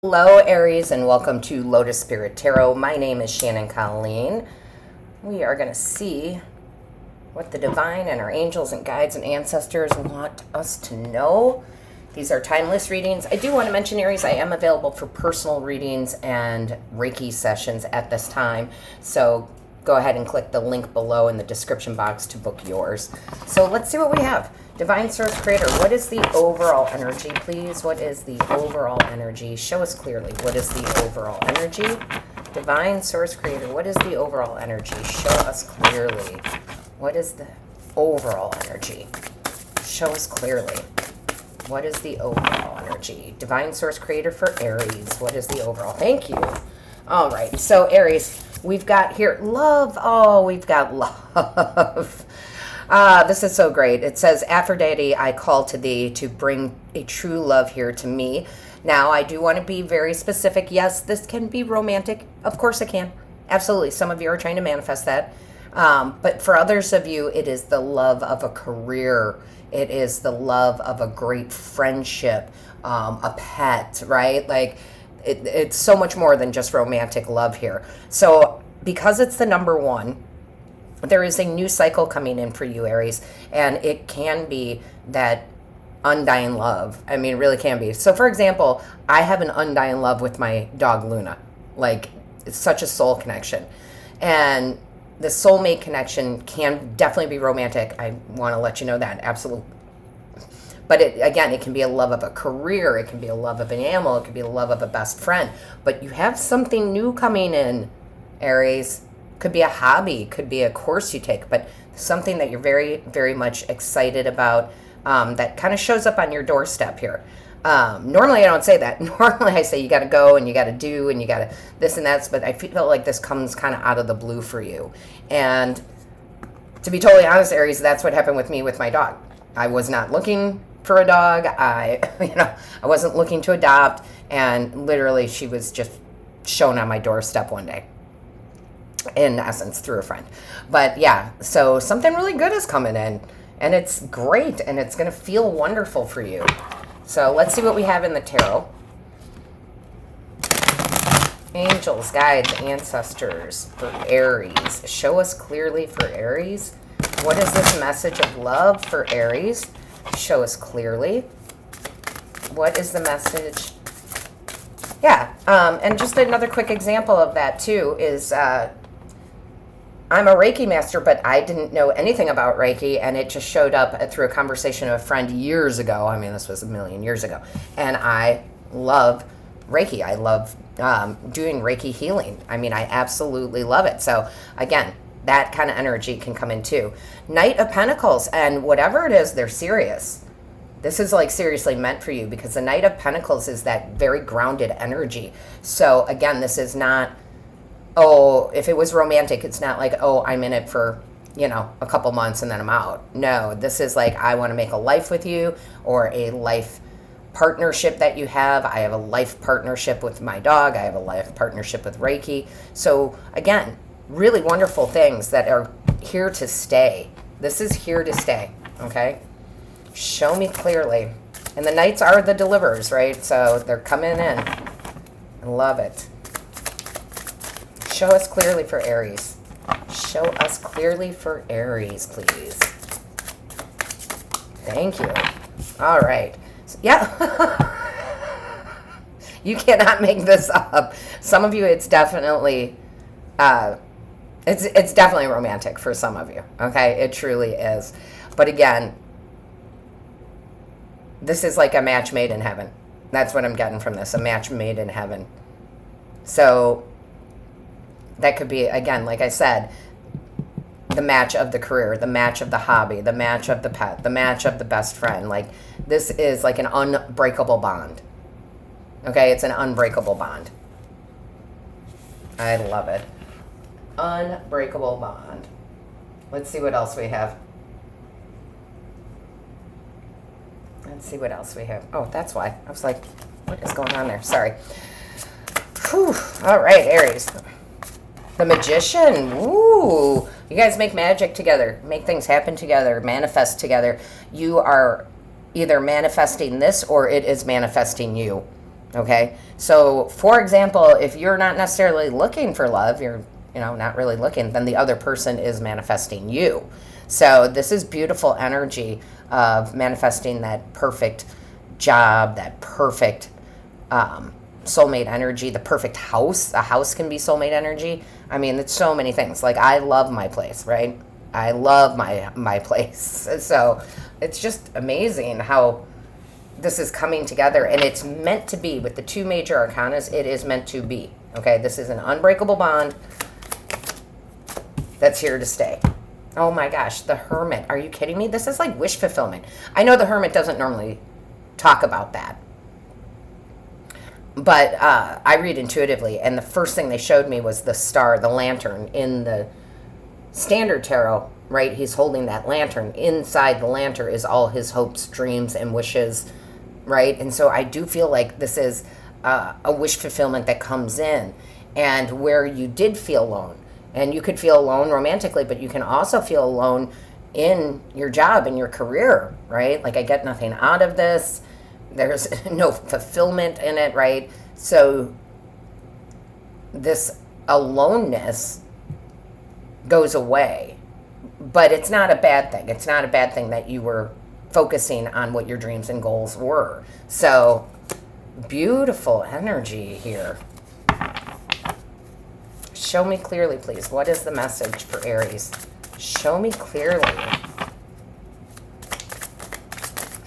Hello, Aries, and welcome to Lotus Spirit Tarot. My name is Shannon Colleen. We are going to see what the divine and our angels and guides and ancestors want us to know. These are timeless readings. I do want to mention, Aries, I am available for personal readings and Reiki sessions at this time. So go ahead and click the link below in the description box to book yours. So let's see what we have. Divine Source Creator, what is the overall energy, please? What is the overall energy? Show us clearly. What is the overall energy? Divine Source Creator, what is the overall energy? Show us clearly. What is the overall energy? Show us clearly. What is the overall energy? Divine Source Creator for Aries, what is the overall? Thank you. All right, so Aries, we've got here love. Oh, we've got love. This is so great. It says, Aphrodite, I call to thee to bring a true love here to me. Now, I do want to be very specific. Yes, this can be romantic. Of course it can. Absolutely. Some of you are trying to manifest that. But for others of you, it is the love of a career. It is the love of a great friendship, a pet, right? Like, it's so much more than just romantic love here. So because it's the number one, there is a new cycle coming in for you, Aries, and it can be that undying love. I mean, it really can be. So, for example, I have an undying love with my dog, Luna. Like, it's such a soul connection. And the soulmate connection can definitely be romantic. I want to let you know that, absolutely. But again, it can be a love of a career. It can be a love of an animal. It can be a love of a best friend. But you have something new coming in, Aries. Could be a hobby, could be a course you take, but something that you're very, very much excited about, that kind of shows up on your doorstep here. Normally I don't say that. Normally I say you got to go and you got to do and you got to this and that, but I feel like this comes kind of out of the blue for you. And to be totally honest, Aries, that's what happened with me with my dog. I was not looking for a dog. I wasn't looking to adopt, and literally she was just shown on my doorstep one day. In essence, through a friend. But yeah, so something really good is coming in, and it's great, and it's going to feel wonderful for you. So let's see what we have in the tarot. Angels, guides, ancestors for Aries. Show us clearly for Aries. What is this message of love for Aries? Show us clearly. What is the message? Yeah, and just another quick example of that too is I'm a Reiki master, but I didn't know anything about Reiki, and it just showed up through a conversation of a friend years ago. I mean, this was a million years ago. And I love Reiki. I love doing Reiki healing. I mean, I absolutely love it. So again, that kind of energy can come in too. Knight of Pentacles, and whatever it is, they're serious. This is like seriously meant for you, because the Knight of Pentacles is that very grounded energy. So again, this is not, oh, if it was romantic, it's not like, oh, I'm in it for, a couple months and then I'm out. No, this is like, I want to make a life with you, or a life partnership that you have. I have a life partnership with my dog. I have a life partnership with Reiki. So again, really wonderful things that are here to stay. This is here to stay, okay? Show me clearly. And the knights are the deliverers, right? So they're coming in. I love it. Show us clearly for Aries. Show us clearly for Aries, please. Thank you. All right. So, yeah. You cannot make this up. Some of you, it's definitely, it's definitely romantic for some of you. Okay, it truly is. But again, this is like a match made in heaven. That's what I'm getting from this, a match made in heaven. So that could be, again, like I said, the match of the career, the match of the hobby, the match of the pet, the match of the best friend. Like, this is like an unbreakable bond. Okay, it's an unbreakable bond. I love it. Unbreakable bond. Let's see what else we have. Let's see what else we have. Oh, that's why. I was like, what is going on there? Sorry. Whew. All right, Aries. The Magician. Ooh. You guys make magic together. Make things happen together. Manifest together. You are either manifesting this or it is manifesting you. Okay, so for example, if you're not necessarily looking for love, you're, not really looking, then the other person is manifesting you. So this is beautiful energy of manifesting that perfect job, that perfect soulmate energy, the perfect house. A house can be soulmate energy. I mean, it's so many things. Like, I love my place, right? I love my place. So it's just amazing how this is coming together, and it's meant to be. With the two major arcanas, it is meant to be. Okay, this is an unbreakable bond that's here to stay. Oh my gosh, the Hermit. Are you kidding me? This is like wish fulfillment. I know the Hermit doesn't normally talk about that, but I read intuitively, and the first thing they showed me was the star, the lantern in the standard tarot, right? He's holding that lantern. Inside the lantern is all his hopes, dreams, and wishes, right? And so I do feel like this is a wish fulfillment that comes in, and where you did feel alone. And you could feel alone romantically, but you can also feel alone in your job, in your career, right? Like, I get nothing out of this. There's no fulfillment in it, right? So this aloneness goes away, but it's not a bad thing. It's not a bad thing that you were focusing on what your dreams and goals were. So beautiful energy here. Show me clearly, please. What is the message for Aries? Show me clearly.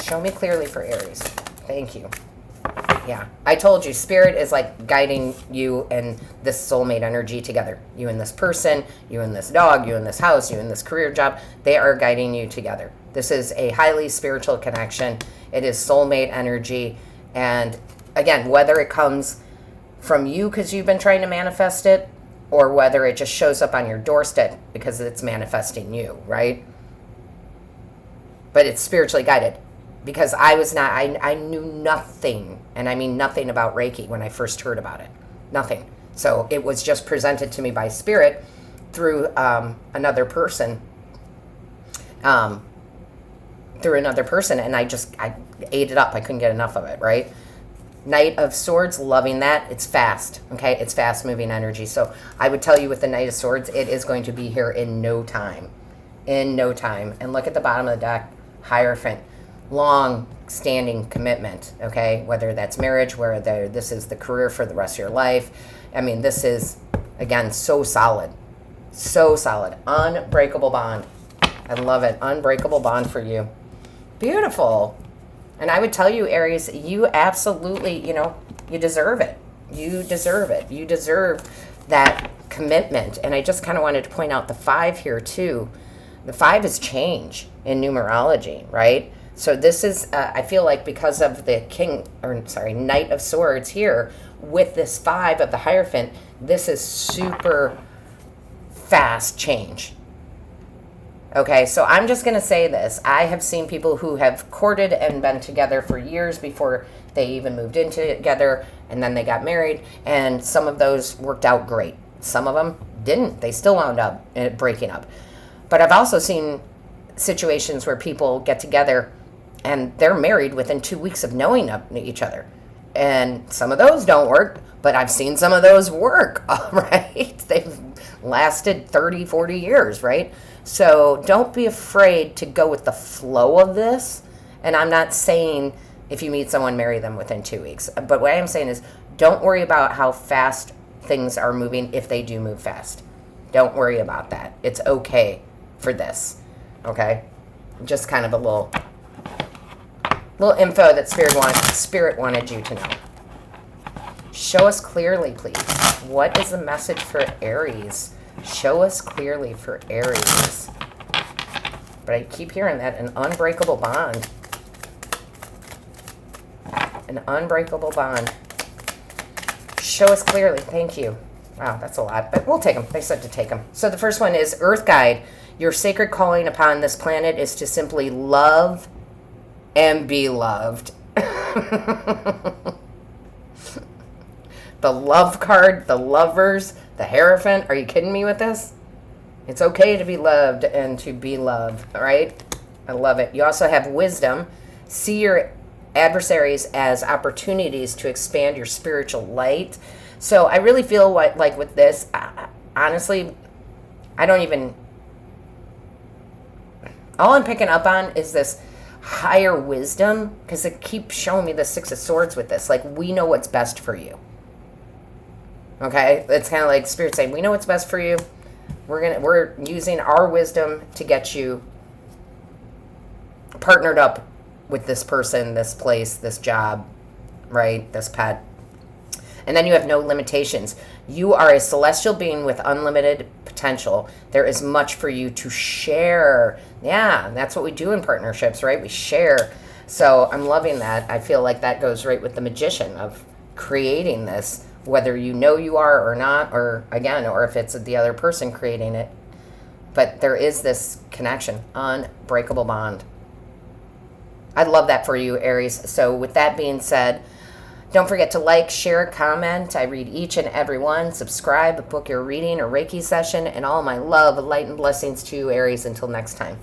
Show me clearly for Aries. Thank you. Yeah, I told you, Spirit is like guiding you and this soulmate energy together. You and this person, you and this dog, you and this house, you and this career job. They are guiding you together. This is a highly spiritual connection. It is soulmate energy. And again, whether it comes from you because you've been trying to manifest it, or whether it just shows up on your doorstep because it's manifesting you, right? But it's spiritually guided. Because I knew nothing, and I mean nothing about Reiki when I first heard about it. Nothing. So it was just presented to me by Spirit through another person. And I ate it up. I couldn't get enough of it, right? Knight of Swords, loving that. It's fast, okay? It's fast-moving energy. So I would tell you with the Knight of Swords, it is going to be here in no time. In no time. And look at the bottom of the deck, Hierophant. Long-standing commitment, okay? Whether that's marriage, whether this is the career for the rest of your life. I mean, this is, again, so solid. So solid. Unbreakable bond. I love it. Unbreakable bond for you. Beautiful. And I would tell you, Aries, you absolutely, you deserve it. You deserve it. You deserve that commitment. And I just kind of wanted to point out the 5 here, too. The 5 is change in numerology, right? So this is, I feel like because of the Knight of Swords here, with this 5 of the Hierophant, this is super fast change. Okay, so I'm just going to say this. I have seen people who have courted and been together for years before they even moved in together, and then they got married, and some of those worked out great. Some of them didn't. They still wound up breaking up. But I've also seen situations where people get together and they're married within 2 weeks of knowing each other. And some of those don't work, but I've seen some of those work, right? They've lasted 30, 40 years, right? So don't be afraid to go with the flow of this. And I'm not saying if you meet someone, marry them within 2 weeks. But what I am saying is don't worry about how fast things are moving if they do move fast. Don't worry about that. It's okay for this, okay? Just kind of a little info that Spirit wanted you to know. Show us clearly, please. What is the message for Aries? Show us clearly for Aries. But I keep hearing that, an unbreakable bond. An unbreakable bond. Show us clearly. Thank you. Wow, that's a lot, but we'll take them. They said to take them. So the first one is Earth Guide. Your sacred calling upon this planet is to simply love and be loved. The love card, the lovers, the Hierophant. Are you kidding me with this? It's okay to be loved and to be loved, all right? I love it. You also have wisdom. See your adversaries as opportunities to expand your spiritual light. So I really feel like with this, honestly, I don't even, all I'm picking up on is this higher wisdom, because it keeps showing me the Six of Swords with this. Like, we know what's best for you. Okay? It's kind of like Spirit saying, we know what's best for you. We're using our wisdom to get you partnered up with this person, this place, this job, right? This pet. And then you have no limitations. You are a celestial being with unlimited potential. There is much for you to share. Yeah, that's what we do in partnerships, right? We share. So I'm loving that. I feel like that goes right with the Magician of creating this, whether you know you are or not, or again, or if it's the other person creating it. But there is this connection, unbreakable bond. I love that for you, Aries. So with that being said, don't forget to like, share, comment. I read each and every one. Subscribe, book your reading or Reiki session, and all my love, light, and blessings to you, Aries. Until next time.